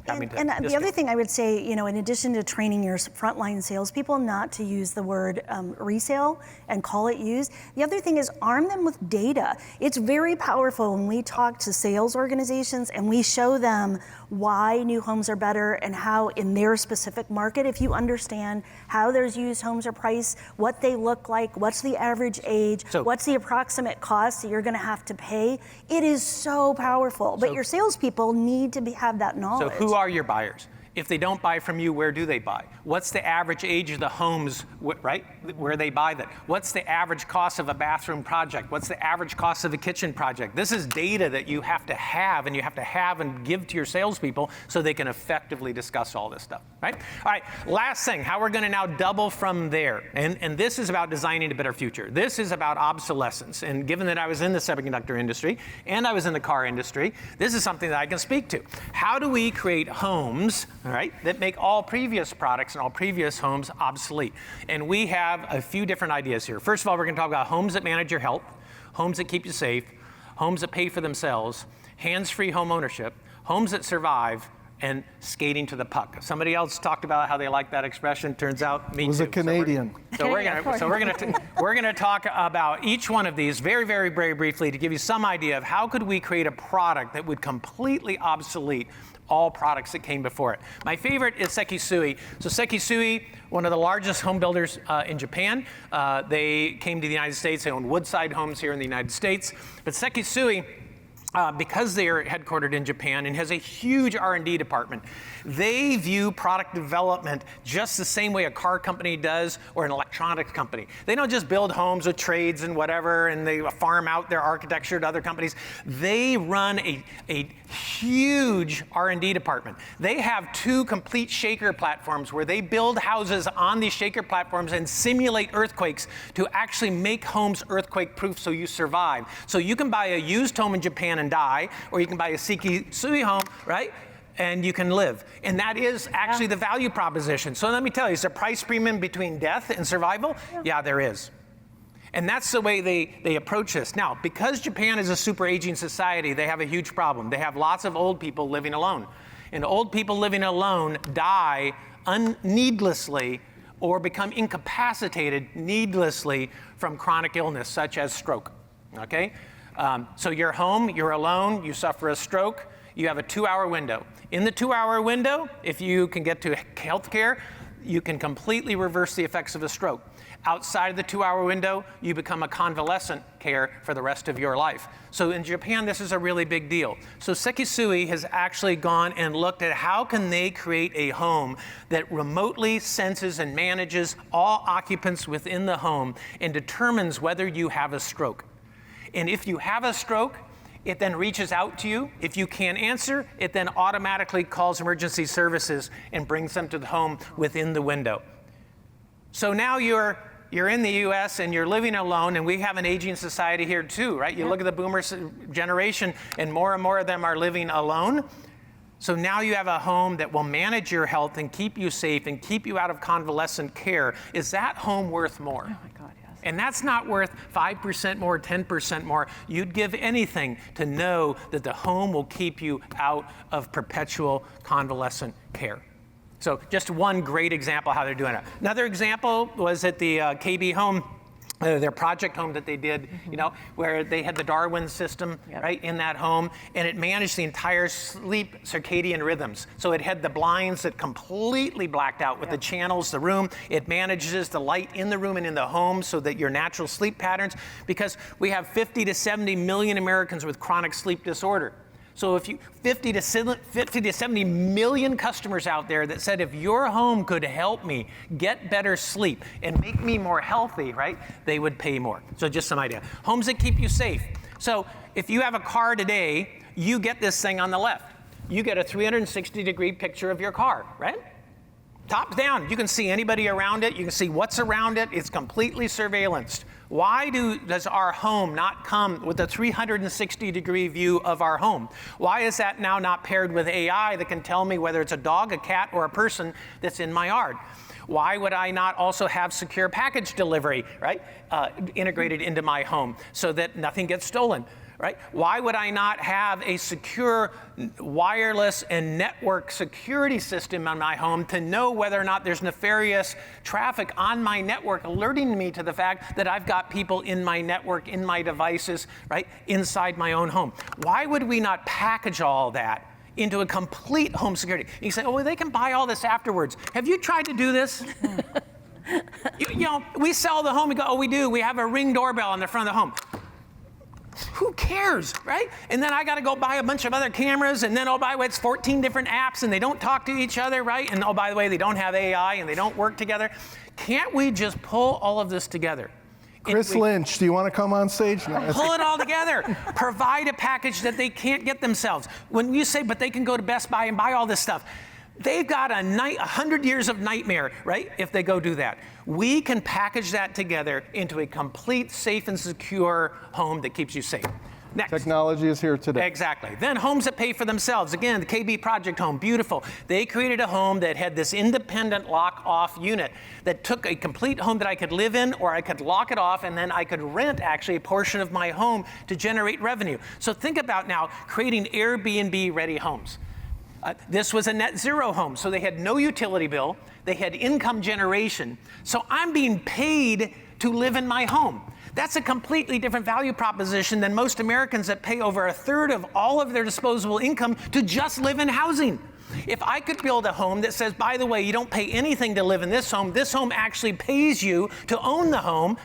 having to And the discount. other thing I would say, in addition to training your frontline salespeople not to use the word resale and call it used, the other thing is arm them with data. It's very powerful when we talk to sales organizations and we show them why new homes are better and how in their specific market, if you understand how those used homes are priced, what they look like, what's the average age, what's the approximate cost that you're going to have to pay, it is so powerful. But your salespeople need to have that knowledge. So who are your buyers? If they don't buy from you, where do they buy? What's the average age of the homes, right, where they buy them? What's the average cost of a bathroom project? What's the average cost of a kitchen project? This is data that you have to have, and you have to have and give to your salespeople so they can effectively discuss all this stuff, right? All right, last thing, how we're gonna now double from there. And this is about designing a better future. This is about obsolescence. And given that I was in the semiconductor industry and I was in the car industry, this is something that I can speak to. How do we create homes, all right, that make all previous products and all previous homes obsolete. And we have a few different ideas here. First of all, we're going to talk about homes that manage your health, homes that keep you safe, homes that pay for themselves, hands-free home ownership, homes that survive, and skating to the puck. Somebody else talked about how they like that expression. Turns out, me too. It was a Canadian. So we're gonna talk about each one of these very, very, very briefly to give you some idea of how could we create a product that would completely obsolete all products that came before it. My favorite is Sekisui. So Sekisui, one of the largest home builders in Japan. They came to the United States. They own Woodside Homes here in the United States. But Sekisui, because they are headquartered in Japan and has a huge R&D department, they view product development just the same way a car company does or an electronics company. They don't just build homes with trades and whatever and they farm out their architecture to other companies. They run a huge R&D department. They have 2 complete shaker platforms where they build houses on these shaker platforms and simulate earthquakes to actually make homes earthquake proof so you survive. So you can buy a used home in Japan and die, or you can buy a Sekisui home, right? And you can live. And that is actually the value proposition. So let me tell you, is there a price premium between death and survival? Yeah, there is. And that's the way they approach this. Now, because Japan is a super aging society, they have a huge problem. They have lots of old people living alone. And old people living alone die needlessly or become incapacitated needlessly from chronic illness, such as stroke, okay? So you're home, you're alone, you suffer a stroke, you have a 2-hour window. In the 2-hour window, if you can get to health care, you can completely reverse the effects of a stroke. Outside of the 2-hour window, you become a convalescent care for the rest of your life. So in Japan, this is a really big deal. So Sekisui has actually gone and looked at how can they create a home that remotely senses and manages all occupants within the home and determines whether you have a stroke. And if you have a stroke, it then reaches out to you. If you can't answer, it then automatically calls emergency services and brings them to the home within the window. So now you're in the US and you're living alone, and we have an aging society here too, right? You look at the boomer generation and more of them are living alone. So now you have a home that will manage your health and keep you safe and keep you out of convalescent care. Is that home worth more? Oh my God, yes. And that's not worth 5% more, 10% more. You'd give anything to know that the home will keep you out of perpetual convalescent care. So just one great example how they're doing it. Another example was at the KB home, their project home that they did, where they had the Darwin system, right, in that home, and it managed the entire sleep circadian rhythms. So it had the blinds that completely blacked out with the channels, the room. It manages the light in the room and in the home so that your natural sleep patterns, because we have 50 to 70 million Americans with chronic sleep disorder. So if you 50 to 70 million customers out there that said, if your home could help me get better sleep and make me more healthy, right, they would pay more. So just some idea. Homes that keep you safe. So if you have a car today, you get this thing on the left. You get a 360-degree picture of your car, right? Top down, you can see anybody around it. You can see what's around it. It's completely surveillanced. Why does our home not come with a 360-degree view of our home? Why is that now not paired with AI that can tell me whether it's a dog, a cat, or a person that's in my yard? Why would I not also have secure package delivery, right, integrated into my home so that nothing gets stolen? Right? Why would I not have a secure wireless and network security system on my home to know whether or not there's nefarious traffic on my network alerting me to the fact that I've got people in my network, in my devices, right, inside my own home? Why would we not package all that into a complete home security? And you say, oh, well, they can buy all this afterwards. Have you tried to do this? We sell the home, we go, oh, we do. We have a Ring doorbell on the front of the home. Who cares, right? And then I got to go buy a bunch of other cameras, and then, oh, by the way, it's 14 different apps, and they don't talk to each other, right? And, oh, by the way, they don't have AI, and they don't work together. Can't we just pull all of this together? Chris Lynch, do you want to come on stage? No, pull it all together. Provide a package that they can't get themselves. When you say, but they can go to Best Buy and buy all this stuff, they've got 100 years of nightmare, right, if they go do that. We can package that together into a complete, safe, and secure home that keeps you safe. Next. Technology is here today. Exactly. Then homes that pay for themselves. Again, the KB Project home, beautiful. They created a home that had this independent lock-off unit that took a complete home that I could live in, or I could lock it off, and then I could rent actually a portion of my home to generate revenue. So think about now creating Airbnb-ready homes. This was a net zero home, so they had no utility bill, they had income generation. So I'm being paid to live in my home. That's a completely different value proposition than most Americans that pay over a third of all of their disposable income to just live in housing. If I could build a home that says, by the way, you don't pay anything to live in this home actually pays you to own the home,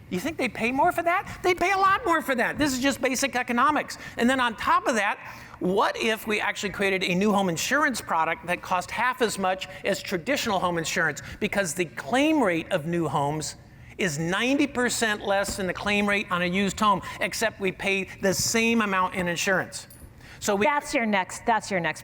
you think they pay more for that? They pay a lot more for that. This is just basic economics. And then on top of that, what if we actually created a new home insurance product that cost half as much as traditional home insurance? Because the claim rate of new homes is 90% less than the claim rate on a used home, except we pay the same amount in insurance. So that's your next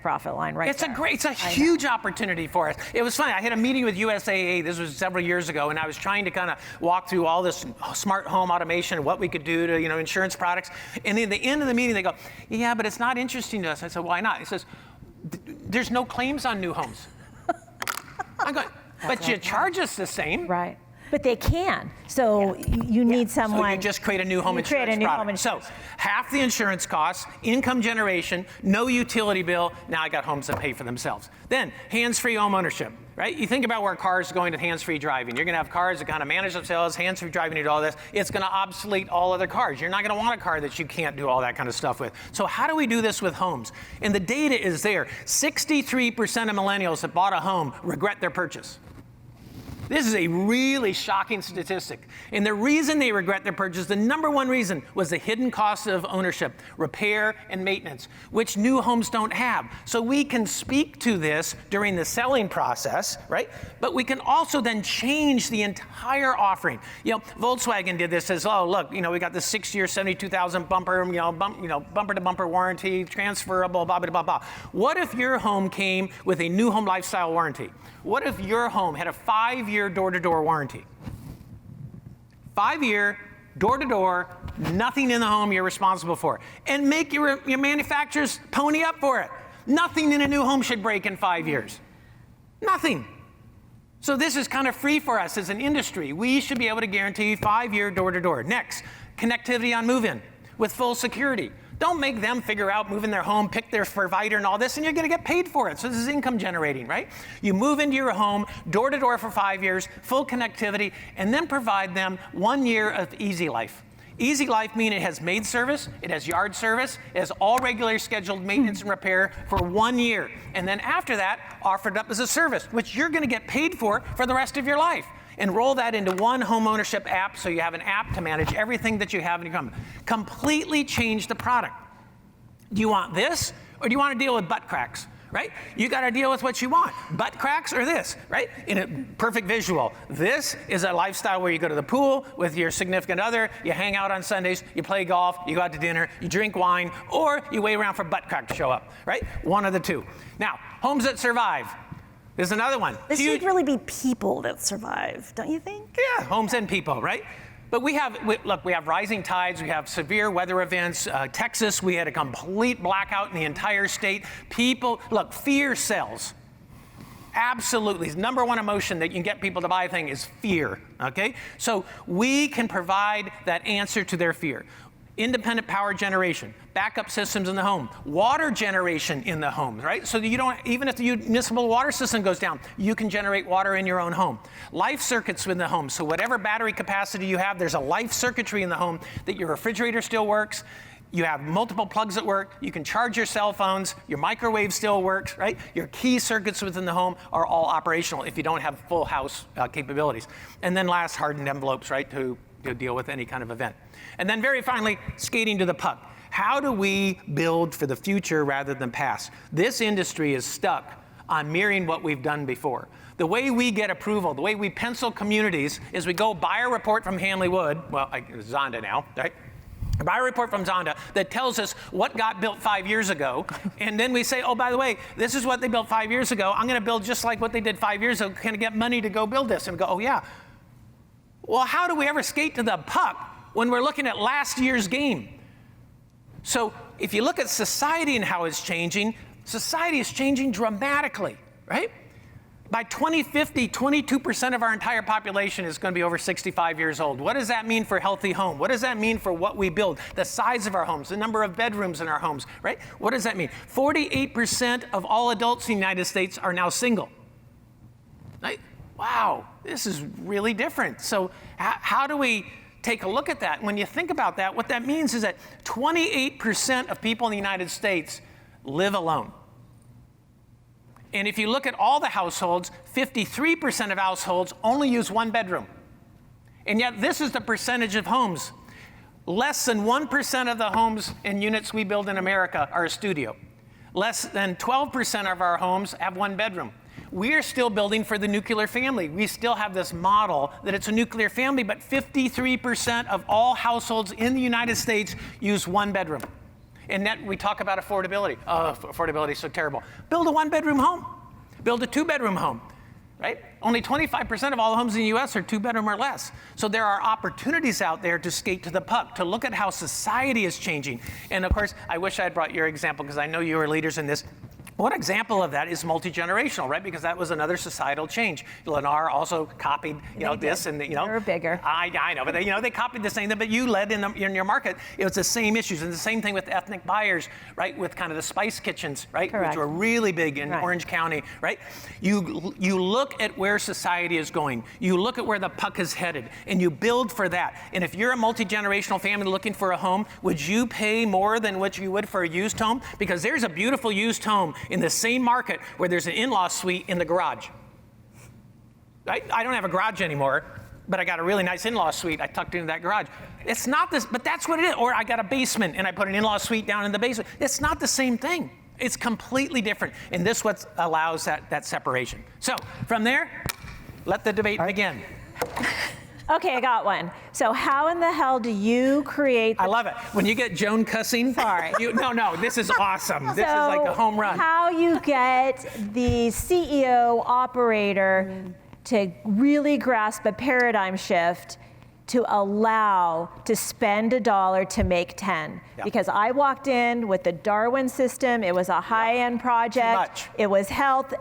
profit line, right? It's a huge opportunity for us. It was funny. I had a meeting with USAA. This was several years ago, and I was trying to kind of walk through all this smart home automation and what we could do to, insurance products. And in the end of the meeting, they go, "Yeah, but it's not interesting to us." I said, "Why not?" He says, "There's no claims on new homes." I go, "But you charge us the same." Right. But they can. So you need someone. So you just create a new home insurance product. So half the insurance costs, income generation, no utility bill. Now I got homes that pay for themselves. Then hands-free home ownership, right? You think about where cars are going to hands-free driving. You're going to have cars that kind of manage themselves, hands-free driving, and all this. It's going to obsolete all other cars. You're not going to want a car that you can't do all that kind of stuff with. So how do we do this with homes? And the data is there. 63% of millennials that bought a home regret their purchase. This is a really shocking statistic. And the reason they regret their purchase, the number one reason, was the hidden costs of ownership, repair and maintenance, which new homes don't have. So we can speak to this during the selling process, right? But we can also then change the entire offering. Volkswagen did this, says, "Oh, look, we got this 6-year, 72,000 bumper, bumper to bumper warranty, transferable, blah, blah, blah, blah." What if your home came with a new home lifestyle warranty? What if your home had a 5-year door-to-door warranty? 5-year, door-to-door, nothing in the home you're responsible for. And make your manufacturers pony up for it. Nothing in a new home should break in 5 years. Nothing. So this is kind of free for us as an industry. We should be able to guarantee 5-year door-to-door. Next, connectivity on move-in with full security. Don't make them figure out moving their home, pick their provider and all this, and you're going to get paid for it. So this is income generating, right? You move into your home, door to door for 5 years, full connectivity, and then provide them 1 year of Easy Life. Easy Life means it has maid service, it has yard service, it has all regularly scheduled maintenance and repair for 1 year. And then after that, offered up as a service, which you're going to get paid for the rest of your life. And roll that into one home ownership app, so you have an app to manage everything that you have in your home. Completely change the product. Do you want this, or do you want to deal with butt cracks, right? You got to deal with what you want. Butt cracks or this, right? In a perfect visual. This is a lifestyle where you go to the pool with your significant other, you hang out on Sundays, you play golf, you go out to dinner, you drink wine, or you wait around for butt crack to show up, right? One of the two. Now, homes that survive. There's another one. This should really be people that survive, don't you think? Yeah, homes and people, right? But we have rising tides, we have severe weather events. Texas, we had a complete blackout in the entire state. Fear sells. Absolutely. The number one emotion that you can get people to buy a thing is fear, okay? So we can provide that answer to their fear. Independent power generation, backup systems in the home, water generation in the home, right? So that you don't, even if the municipal water system goes down, you can generate water in your own home. Life circuits in the home, so whatever battery capacity you have, there's a life circuitry in the home that your refrigerator still works, you have multiple plugs at work, you can charge your cell phones, your microwave still works, right? Your key circuits within the home are all operational if you don't have full house capabilities. And then last, hardened envelopes, right, to deal with any kind of event. And then very finally, skating to the puck. How do we build for the future rather than past? This industry is stuck on mirroring what we've done before. The way we get approval, the way we pencil communities is we go buy a report from Hanley Wood, Zonda now, right? Buy a report from Zonda that tells us what got built 5 years ago, and then we say, oh, by the way, this is what they built 5 years ago. I'm going to build just like what they did 5 years ago. Can I get money to go build this? And we go, oh, yeah. Well, how do we ever skate to the puck when we're looking at last year's game? So if you look at society and how it's changing, society is changing dramatically, right? By 2050, 22% of our entire population is going to be over 65 years old. What does that mean for a healthy home? What does that mean for what we build? The size of our homes, the number of bedrooms in our homes, right? What does that mean? 48% of all adults in the United States are now single. Right? Wow, this is really different. So how do we take a look at that? When you think about that, what that means is that 28% of people in the United States live alone. And if you look at all the households, 53% of households only use one bedroom. And yet this is the percentage of homes. Less than 1% of the homes and units we build in America are a studio. Less than 12% of our homes have one bedroom. We're still building for the nuclear family. We still have this model that it's a nuclear family, but 53% of all households in the United States use one bedroom. And that we talk about affordability. Oh, affordability is so terrible. Build a one-bedroom home. Build a two-bedroom home, right? Only 25% of all homes in the US are two-bedroom or less. So there are opportunities out there to skate to the puck, to look at how society is changing. And of course, I wish I had brought your example because I know you are leaders in this. One example of that is multi-generational, right? Because that was another societal change. Lennar also copied, this and They're bigger. I know, but they copied the same thing. But you led in your market. It was the same issues, and the same thing with ethnic buyers, right? With kind of the spice kitchens, right? Correct. Which were really big in Orange County, right? You look at where society is going. You look at where the puck is headed, and you build for that. And if you're a multi-generational family looking for a home, would you pay more than what you would for a used home? Because there's a beautiful used home in the same market where there's an in-law suite in the garage. I don't have a garage anymore, but I got a really nice in-law suite I tucked into that garage. It's not this, but that's what it is. Or I got a basement and I put an in-law suite down in the basement. It's not the same thing. It's completely different. And this what allows that separation. So from there, let the debate begin. Okay, I got one. So how in the hell do you create I love it. When you get Joan cussing. Sorry. No, this is awesome. This is like a home run. How you get the CEO operator to really grasp a paradigm shift to allow to spend $1 to make 10. Yep. Because I walked in with the Darwin system. It was a high-end project. Too much. It was health.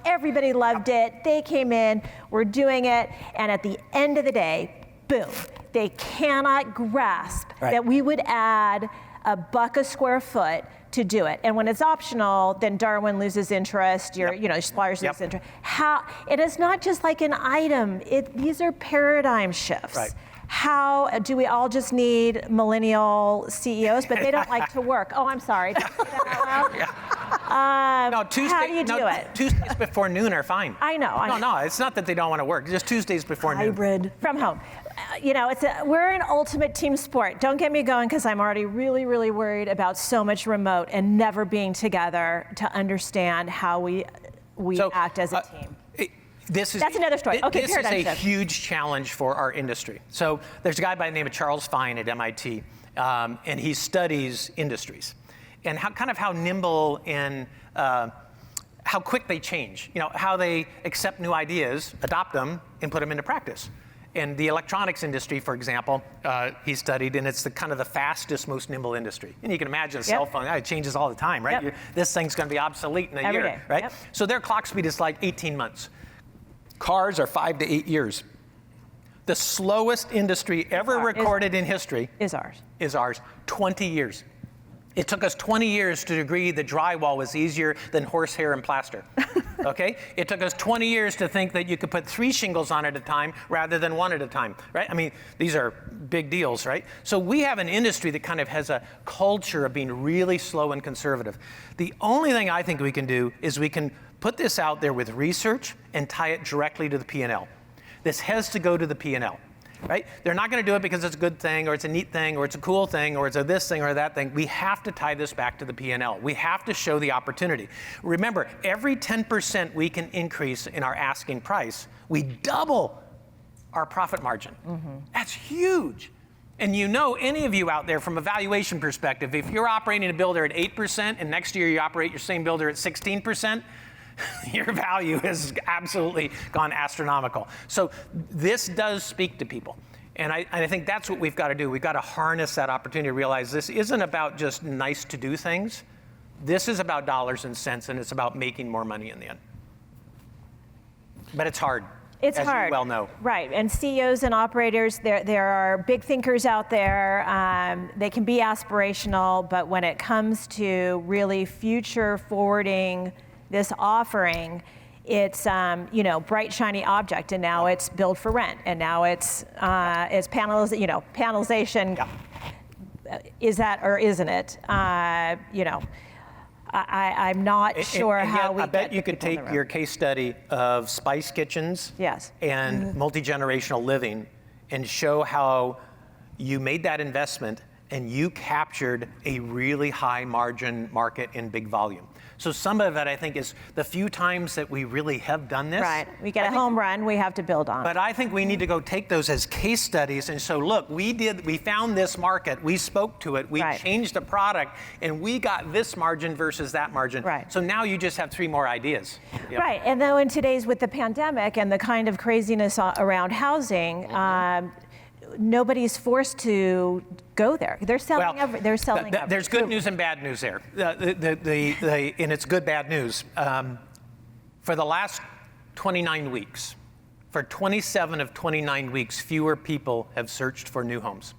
Everybody loved it. They came in, we're doing it, and at the end of the day, boom. They cannot grasp that we would add $1 a square foot to do it. And when it's optional, then Darwin loses interest, suppliers lose interest. It is not just like an item. These are paradigm shifts. Right. How do we all just need millennial CEOs, but they don't like to work? Oh, I'm sorry. Did I say that out loud? How do you do it? Tuesdays before noon are fine. I know. No, it's not that they don't want to work. Just Tuesdays before noon. Hybrid. From home. We're an ultimate team sport. Don't get me going because I'm already really, really worried about so much remote and never being together to understand how we act as a team. That's another story. Okay, this is a huge challenge for our industry. So there's a guy by the name of Charles Fine at MIT, and he studies industries and how nimble and how quick they change. How they accept new ideas, adopt them, and put them into practice. In the electronics industry, for example, he studied, and it's the fastest, most nimble industry. And you can imagine a cell phone, it changes all the time, right? Yep. This thing's going to be obsolete in a Every year, day. right? Yep. So their clock speed is like 18 months. Cars are 5 to 8 years. The slowest industry ever recorded in history is ours. 20 years. It took us 20 years to agree that drywall was easier than horsehair and plaster. Okay? It took us 20 years to think that you could put 3 shingles on at a time rather than 1 at a time, right? I mean, these are big deals, right? So we have an industry that kind of has a culture of being really slow and conservative. The only thing I think we can do is we can put this out there with research and tie it directly to the P&L. This has to go to the P&L. Right? They're not going to do it because it's a good thing or it's a neat thing or it's a cool thing or it's a this thing or that thing. We have to tie this back to the P&L. We have to show the opportunity. Remember, every 10% we can increase in our asking price, we double our profit margin. Mm-hmm. That's huge. And any of you out there from a valuation perspective, if you're operating a builder at 8% and next year you operate your same builder at 16%, your value has absolutely gone astronomical. So this does speak to people. And I think that's what we've got to do. We've got to harness that opportunity to realize this isn't about just nice to do things. This is about dollars and cents, and it's about making more money in the end. But it's hard. It's as hard. you well know. Right, and CEOs and operators, there are big thinkers out there. They can be aspirational, but when it comes to really future forwarding this offering, it's bright shiny object, and now it's build for rent, and now it's panelization. Yeah. Is that or isn't it? I'm not sure how we. I bet you could take your case study of spice kitchens, yes, and multi-generational living, and show how you made that investment and you captured a really high margin market in big volume. So some of it, I think, is the few times that we really have done this. Right, we get a home run, we have to build on. But I think we need to go take those as case studies and so look, we found this market, we spoke to it, we changed the product, and we got this margin versus that margin. Right. So now you just have 3 more ideas. Yep. Right, and though in today's, with the pandemic and the kind of craziness around housing, nobody's forced to go there. They're selling. They're selling. There's good news and bad news there. And it's good bad news. For the last 29 weeks, for 27 of 29 weeks, fewer people have searched for new homes.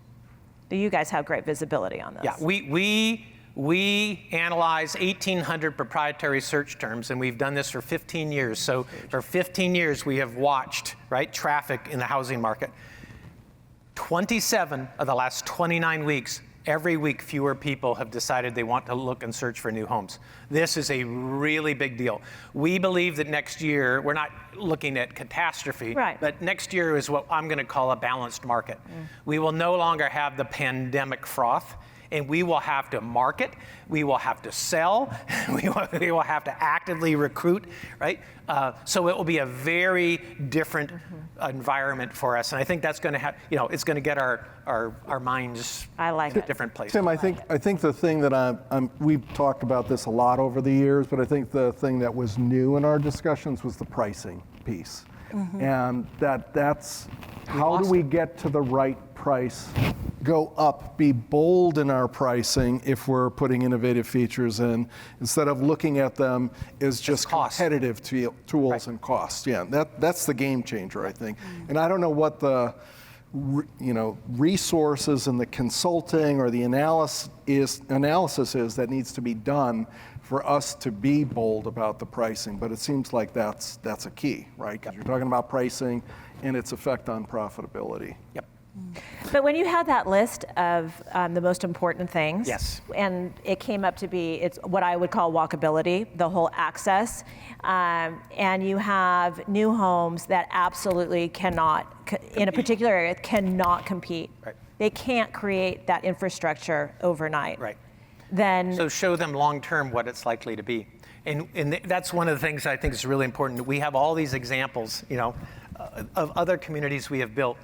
You guys have great visibility on this. Yeah, we analyze 1,800 proprietary search terms, and we've done this for 15 years. So for 15 years, we have watched traffic in the housing market. 27 of the last 29 weeks, every week fewer people have decided they want to look and search for new homes. This is a really big deal. We believe that next year, we're not looking at catastrophe, but next year is what I'm going to call a balanced market. We will no longer have the pandemic froth, and we will have to market, we will have to sell, we will have to actively recruit, right? So it will be a very different environment for us, and I think that's going to have, it's going to get our minds in a different place. Tim, I think the thing that we've talked about this a lot over the years, but I think the thing that was new in our discussions was the pricing piece, and that's how do we get to the right price, go up, be bold in our pricing if we're putting innovative features in, instead of looking at them as just competitive tools and cost. Yeah, that's the game changer, I think. And I don't know what the resources and the consulting or the analysis is that needs to be done for us to be bold about the pricing, but it seems like that's a key, right? Because you're talking about pricing and its effect on profitability. Yep. But when you had that list of the most important things, yes, and it came up to be, it's what I would call walkability, the whole access, and you have new homes that absolutely cannot, in a particular area, cannot compete. Right. They can't create that infrastructure overnight. Right. Then so show them long term what it's likely to be, and that's one of the things I think is really important. We have all these examples, of other communities we have built.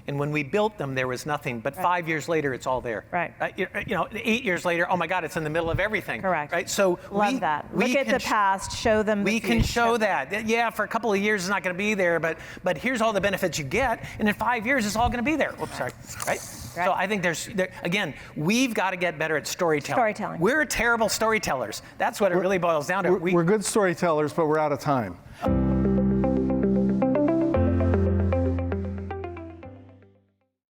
And when we built them, there was nothing. But 5 years later, it's all there. Right. 8 years later, oh my God, it's in the middle of everything. Correct. Right. So love that. Look at the past, show them. We can show that. Yeah, for a couple of years, it's not going to be there, but here's all the benefits you get, and in 5 years, it's all going to be there. Oops, sorry. Right. So I think again, we've got to get better at storytelling. We're terrible storytellers. That's what it really boils down to. We're good storytellers, but we're out of time.